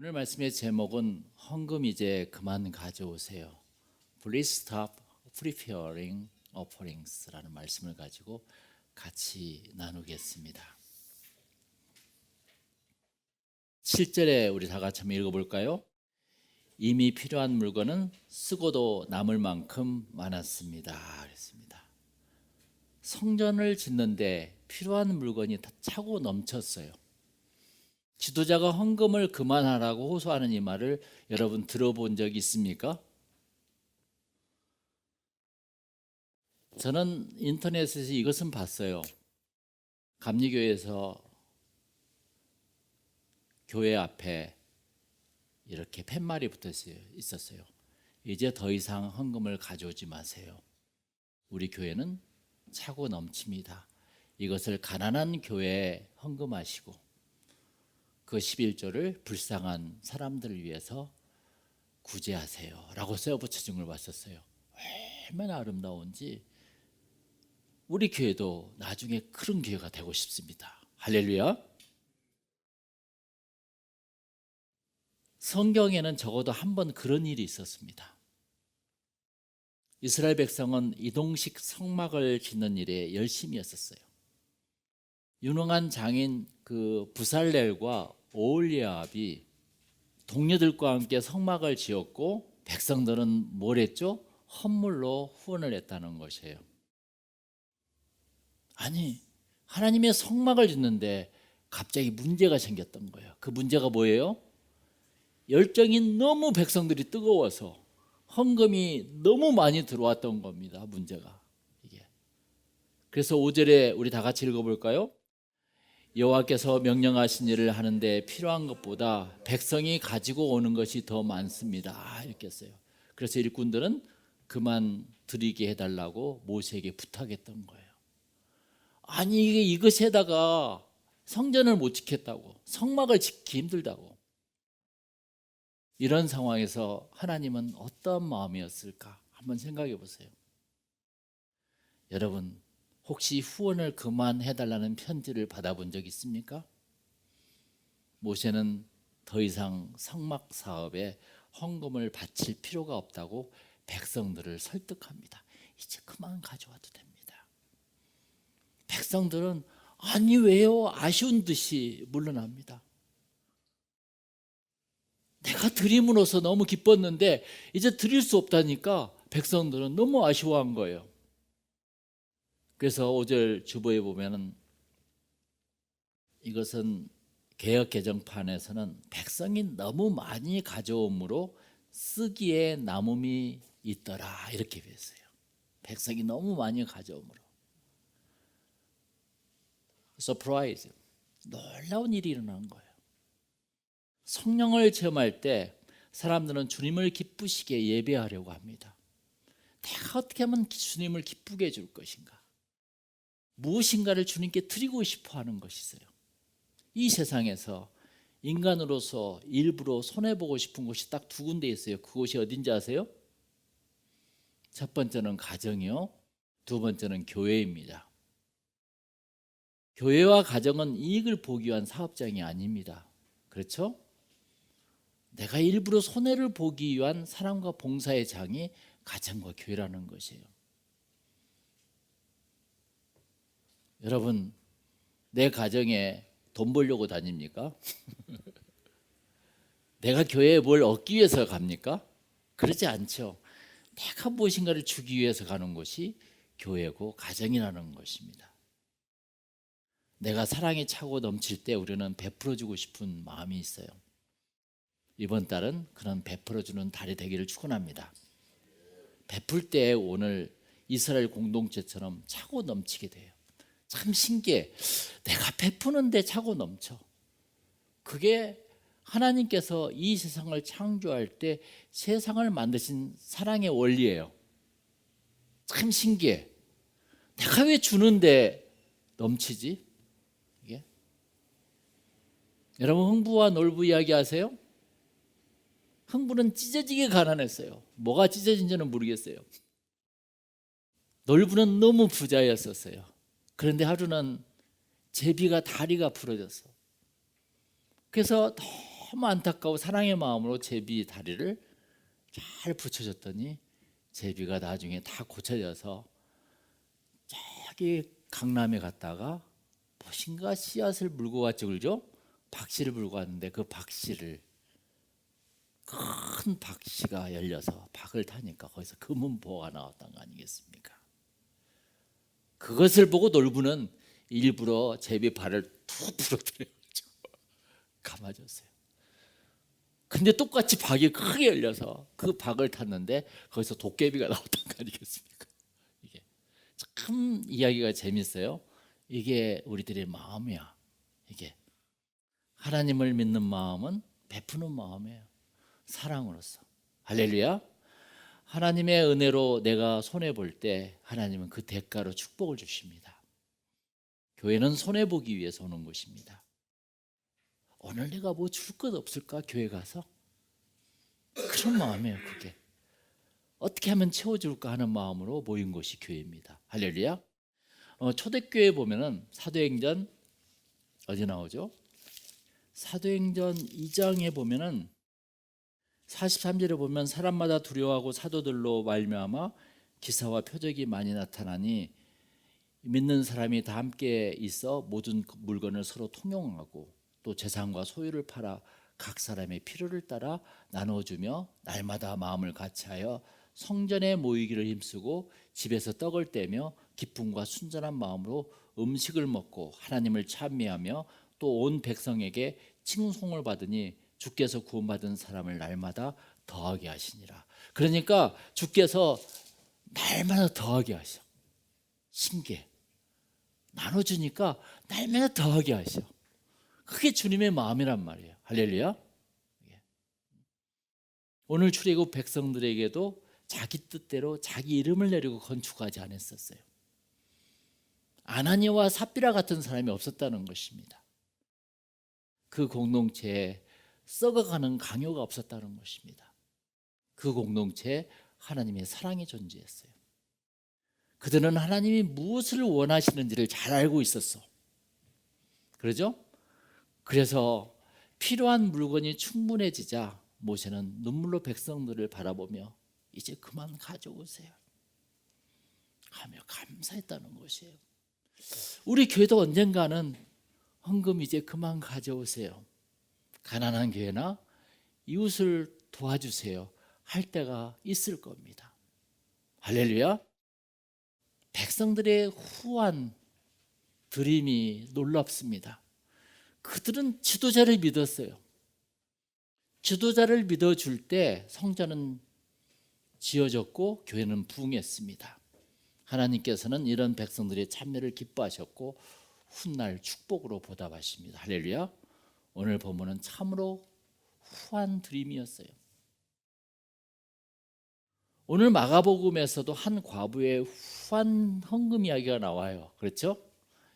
오늘 말씀의 제목은 헌금 이제 그만 가져오세요. Please stop preparing offerings라는 말씀을 가지고 같이 나누겠습니다. 7절에 우리 다 같이 한번 읽어볼까요? 이미 필요한 물건은 쓰고도 남을 만큼 많았습니다. 그랬습니다. 성전을 짓는데 필요한 물건이 다 차고 넘쳤어요. 지도자가 헌금을 그만하라고 호소하는 이 말을 여러분 들어본 적 있습니까? 저는 인터넷에서 이것은 봤어요. 감리교회에서 교회 앞에 이렇게 팻말이 붙어 있었어요. 이제 더 이상 헌금을 가져오지 마세요. 우리 교회는 차고 넘칩니다. 이것을 가난한 교회에 헌금하시고 그 11조를 불쌍한 사람들을 위해서 구제하세요 라고 써붙여진 걸 봤었어요. 얼마나 아름다운지 우리 교회도 나중에 그런 교회가 되고 싶습니다. 할렐루야. 성경에는 적어도 한 번 그런 일이 있었습니다. 이스라엘 백성은 이동식 성막을 짓는 일에 열심히 했었어요. 유능한 장인 그 부살렐과 오홀리압이 동료들과 함께 성막을 지었고 백성들은 뭘 했죠? 헌물로 후원을 했다는 것이에요. 아니, 하나님의 성막을 짓는데 갑자기 문제가 생겼던 거예요. 그 문제가 뭐예요? 열정이 너무 백성들이 뜨거워서 헌금이 너무 많이 들어왔던 겁니다. 문제가 이게. 그래서 5절에 우리 다 같이 읽어볼까요? 여호와께서 명령하신 일을 하는데 필요한 것보다 백성이 가지고 오는 것이 더 많습니다. 이렇게 했어요. 그래서 일꾼들은 그만 드리게 해달라고 모세에게 부탁했던 거예요. 아니 이것에다가 성전을 못 짓겠다고, 성막을 짓기 힘들다고. 이런 상황에서 하나님은 어떤 마음이었을까 한번 생각해 보세요. 여러분 혹시 후원을 그만해달라는 편지를 받아본 적 있습니까? 모세는 더 이상 성막 사업에 헌금을 바칠 필요가 없다고 백성들을 설득합니다. 이제 그만 가져와도 됩니다. 백성들은 아니 왜요? 아쉬운 듯이 물러납니다. 내가 드림으로써 너무 기뻤는데 이제 드릴 수 없다니까 백성들은 너무 아쉬워한 거예요. 그래서 5절 주보에 보면은 이것은 개역 개정판에서는 백성이 너무 많이 가져오므로 쓰기에 남음이 있더라 이렇게 했어요. 백성이 너무 많이 가져오므로. 서프라이즈, 놀라운 일이 일어난 거예요. 성령을 체험할 때 사람들은 주님을 기쁘시게 예배하려고 합니다. 내가 어떻게 하면 주님을 기쁘게 해줄 것인가? 무엇인가를 주님께 드리고 싶어 하는 것이 있어요. 이 세상에서 인간으로서 일부러 손해보고 싶은 곳이 딱 두 군데 있어요. 그곳이 어딘지 아세요? 첫 번째는 가정이요. 두 번째는 교회입니다. 교회와 가정은 이익을 보기 위한 사업장이 아닙니다. 그렇죠? 내가 일부러 손해를 보기 위한 사랑과 봉사의 장이 가정과 교회라는 것이에요. 여러분, 내 가정에 돈 벌려고 다닙니까? 내가 교회에 뭘 얻기 위해서 갑니까? 그러지 않죠. 내가 무엇인가를 주기 위해서 가는 곳이 교회고 가정이라는 것입니다. 내가 사랑이 차고 넘칠 때 우리는 베풀어주고 싶은 마음이 있어요. 이번 달은 그런 베풀어주는 달이 되기를 축원합니다. 베풀 때 오늘 이스라엘 공동체처럼 차고 넘치게 돼요. 참 신기해. 내가 베푸는데 차고 넘쳐. 그게 하나님께서 이 세상을 창조할 때 세상을 만드신 사랑의 원리예요. 참 신기해. 내가 왜 주는데 넘치지? 이게? 여러분 흥부와 놀부 이야기 아세요? 흥부는 찢어지게 가난했어요. 뭐가 찢어진지는 모르겠어요. 놀부는 너무 부자였었어요. 그런데 하루는 제비가 다리가 부러졌어. 그래서 너무 안타까워 사랑의 마음으로 제비 다리를 잘 붙여줬더니 제비가 나중에 다 고쳐져서 저기 강남에 갔다가 무엇인가 씨앗을 물고 왔죠, 그죠? 박씨를 물고 왔는데 그 박씨를 큰 박씨가 열려서 박을 타니까 거기서 금은보화가 나왔던 거 아니겠습니까? 그것을 보고 놀부는 일부러 제비 발을 툭 부러뜨려가지고 감아줬어요. 근데 똑같이 박이 크게 열려서 그 박을 탔는데 거기서 도깨비가 나왔던 거 아니겠습니까? 이게 참 이야기가 재밌어요. 이게 우리들의 마음이야. 이게 하나님을 믿는 마음은 베푸는 마음이에요. 사랑으로서. 할렐루야. 하나님의 은혜로 내가 손해볼 때 하나님은 그 대가로 축복을 주십니다. 교회는 손해보기 위해서 오는 곳입니다. 오늘 내가 뭐 줄 것 없을까? 교회 가서 그런 마음이에요. 그게 어떻게 하면 채워줄까 하는 마음으로 모인 곳이 교회입니다. 할렐루야. 초대교회 보면은 사도행전 어디 나오죠? 사도행전 2장에 보면은 43절에 보면 사람마다 두려워하고 사도들로 말미암아 기사와 표적이 많이 나타나니 믿는 사람이 다 함께 있어 모든 물건을 서로 통용하고 또 재산과 소유를 팔아 각 사람의 필요를 따라 나눠주며 날마다 마음을 같이하여 성전에 모이기를 힘쓰고 집에서 떡을 떼며 기쁨과 순전한 마음으로 음식을 먹고 하나님을 찬미하며 또 온 백성에게 칭송을 받으니 주께서 구원받은 사람을 날마다 더하게 하시니라. 그러니까 주께서 날마다 더하게 하셔. 신기해. 나눠주니까 날마다 더하게 하셔. 그게 주님의 마음이란 말이에요. 할렐루야. 오늘 출애굽 백성들에게도 자기 뜻대로 자기 이름을 내리고 건축하지 않았었어요. 아나니아와 삽비라 같은 사람이 없었다는 것입니다. 그 공동체에 썩어가는 강요가 없었다는 것입니다. 그 공동체에 하나님의 사랑이 존재했어요. 그들은 하나님이 무엇을 원하시는지를 잘 알고 있었어. 그러죠? 그래서 필요한 물건이 충분해지자 모세는 눈물로 백성들을 바라보며 이제 그만 가져오세요 하며 감사했다는 것이에요. 우리 교회도 언젠가는 헌금 이제 그만 가져오세요, 가난한 교회나 이웃을 도와주세요 할 때가 있을 겁니다. 할렐루야. 백성들의 후한 드림이 놀랍습니다. 그들은 지도자를 믿었어요. 지도자를 믿어줄 때 성전은 지어졌고 교회는 부흥했습니다. 하나님께서는 이런 백성들의 참여를 기뻐하셨고 훗날 축복으로 보답하십니다. 할렐루야. 오늘 본문은 참으로 후한 드림이었어요. 오늘 마가복음에서도 한 과부의 후한 헌금 이야기가 나와요. 그렇죠?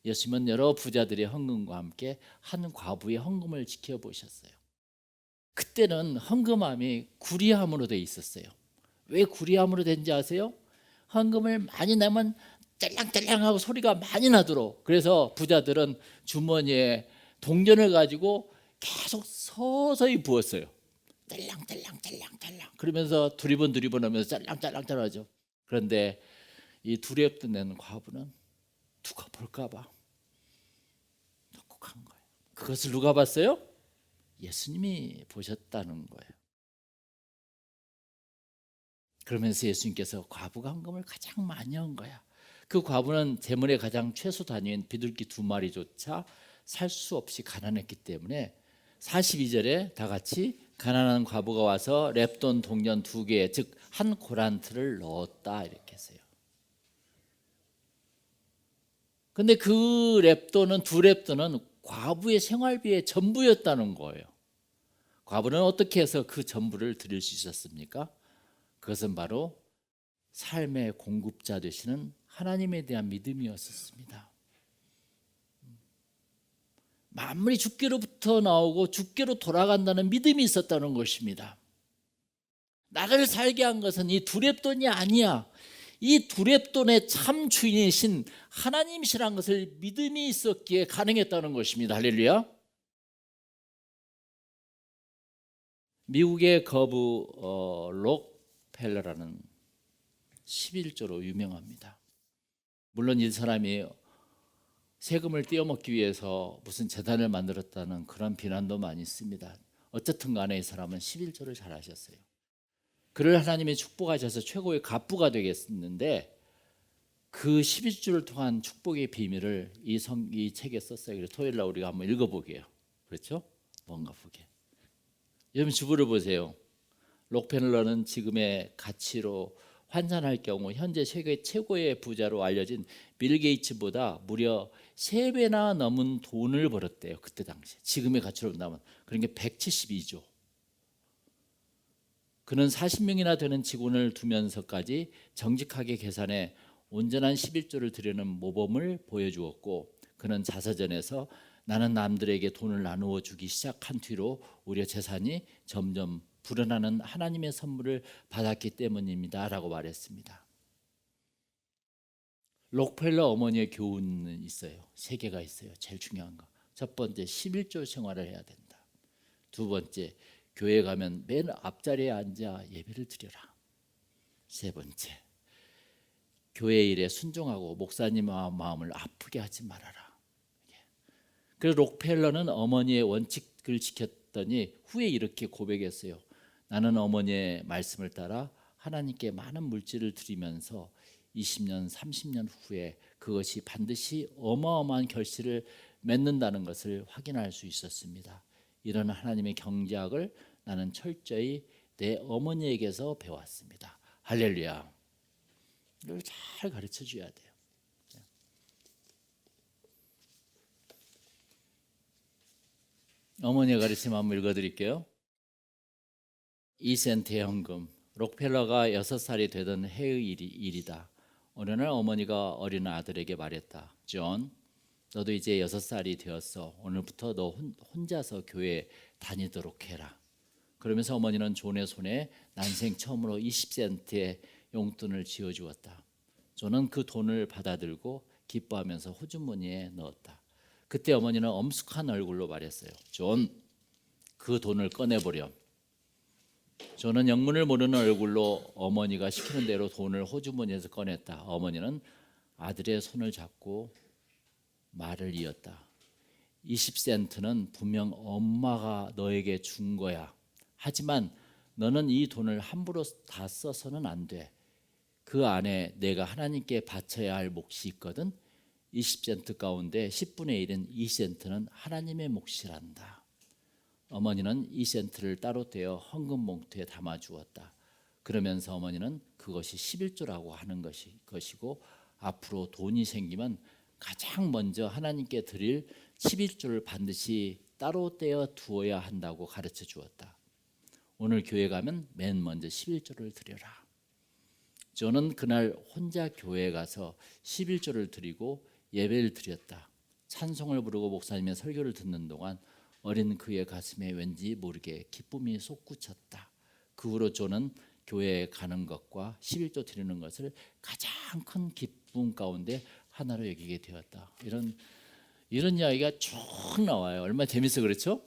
예수님은 여러 부자들의 헌금과 함께 한 과부의 헌금을 지켜보셨어요. 그때는 헌금함이 구리함으로 돼 있었어요. 왜 구리함으로 된지 아세요? 헌금을 많이 내면 짤랑짤랑하고 소리가 많이 나도록. 그래서 부자들은 주머니에 동전을 가지고 계속 서서히 부었어요. 짤랑짤랑짤랑짤랑 그러면서 두리번 하면서 짤랑짤랑짤랑하죠. 그런데 이 두렵도 내는 과부는 누가 볼까 봐 넉넉한 거예요. 그것을 누가 봤어요? 예수님이 보셨다는 거예요. 그러면서 예수님께서 과부가 헌금을 가장 많이 한 거야. 그 과부는 재물의 가장 최소 단위인 비둘기 2마리조차 살 수 없이 가난했기 때문에 42절에 다 같이 가난한 과부가 와서 렙돈 동전 2개, 즉 한 고란트를 넣었다 이렇게 했어요. 근데 그 렙돈은 두 렙돈은 과부의 생활비의 전부였다는 거예요. 과부는 어떻게 해서 그 전부를 드릴 수 있었습니까? 그것은 바로 삶의 공급자 되시는 하나님에 대한 믿음이었습니다. 만물이 주께로부터 나오고 주께로 돌아간다는 믿음이 있었다는 것입니다. 나를 살게 한 것은 이 두렙돈이 아니야. 이 두렙돈의 참 주인이신 하나님이시라는 것을 믿음이 있었기에 가능했다는 것입니다. 할렐루야. 미국의 거부 록펠러라는 11조로 유명합니다. 물론 이 사람이 세금을 떼어먹기 위해서 무슨 재단을 만들었다는 그런 비난도 많이 있습니다. 어쨌든 간에 이 사람은 11조를 잘하셨어요. 그를 하나님이 축복하셔서 최고의 갑부가 되겠는데 그 11조를 통한 축복의 비밀을 이 책에 썼어요. 그래서 토요일 날 우리가 한번 읽어보게요. 그렇죠? 뭔가 보게. 여러분 주부를 보세요. 록펠러는 지금의 가치로 환산할 경우 현재 세계 최고의 부자로 알려진 빌 게이츠보다 무려 3배나 넘은 돈을 벌었대요. 그때 당시 지금의 가치로 본다면 그런 게 172조. 그는 40명이나 되는 직원을 두면서까지 정직하게 계산해 온전한 11조를 드리는 모범을 보여주었고 그는 자서전에서 나는 남들에게 돈을 나누어 주기 시작한 뒤로 오히려 재산이 점점 불어나는 하나님의 선물을 받았기 때문입니다 라고 말했습니다. 록펠러 어머니의 교훈은 있어요. 3개가 있어요. 제일 중요한 거. 첫 번째 11조 생활을 해야 된다. 두 번째 교회 가면 맨 앞자리에 앉아 예배를 드려라. 세 번째 교회 일에 순종하고 목사님의 마음을 아프게 하지 말아라. 그래서 록펠러는 어머니의 원칙을 지켰더니 후에 이렇게 고백했어요. 나는 어머니의 말씀을 따라 하나님께 많은 물질을 드리면서 20년, 30년 후에 그것이 반드시 어마어마한 결실을 맺는다는 것을 확인할 수 있었습니다. 이런 하나님의 경작을 나는 철저히 내 어머니에게서 배웠습니다. 할렐루야. 이걸 잘 가르쳐 줘야 돼요. 어머니의 가르침 한번 읽어드릴게요. 2센트 현금. 록펠러가 6살이 되던 해의 일이다. 어느 날 어머니가 어린 아들에게 말했다. 존, 너도 이제 6살이 되었어. 오늘부터 너 혼자서 교회 다니도록 해라. 그러면서 어머니는 존의 손에 난생 처음으로 20센트의 용돈을 쥐어주었다. 존은 그 돈을 받아들고 기뻐하면서 호주머니에 넣었다. 그때 어머니는 엄숙한 얼굴로 말했어요. 존, 그 돈을 꺼내보렴. 존은 영문을 모르는 얼굴로 어머니가 시키는 대로 돈을 호주머니에서 꺼냈다. 어머니는 아들의 손을 잡고 말을 이었다. 20센트는 분명 엄마가 너에게 준 거야. 하지만 너는 이 돈을 함부로 다 써서는 안 돼. 그 안에 내가 하나님께 바쳐야 할 몫이 있거든. 20센트 가운데 10분의 1은 2센트는 하나님의 몫이란다. 어머니는 2센트를 따로 떼어 헌금 봉투에 담아 주었다. 그러면서 어머니는 그것이 11조라고 하는 것이고 앞으로 돈이 생기면 가장 먼저 하나님께 드릴 11조를 반드시 따로 떼어 두어야 한다고 가르쳐 주었다. 오늘 교회 가면 맨 먼저 11조를 드려라. 저는 그날 혼자 교회에 가서 11조를 드리고 예배를 드렸다. 찬송을 부르고 목사님의 설교를 듣는 동안 어린 그의 가슴에 왠지 모르게 기쁨이 솟구쳤다. 그 후로 저는 교회에 가는 것과 11조 드리는 것을 가장 큰 기쁨 가운데 하나로 여기게 되었다. 이런 이야기가 쭉 나와요. 얼마나 재밌어 그렇죠?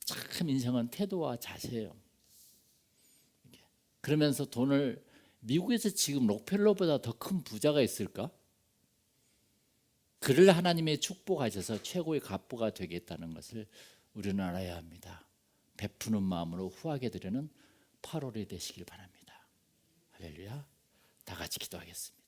참 인생은 태도와 자세예요. 그러면서 돈을 미국에서 지금 록펠러보다 더 큰 부자가 있을까? 그를 하나님의 축복하셔서 최고의 갑부가 되겠다는 것을 우리는 알아야 합니다. 베푸는 마음으로 후하게 드리는 8월이 되시길 바랍니다. 할렐루야. 다 같이 기도하겠습니다.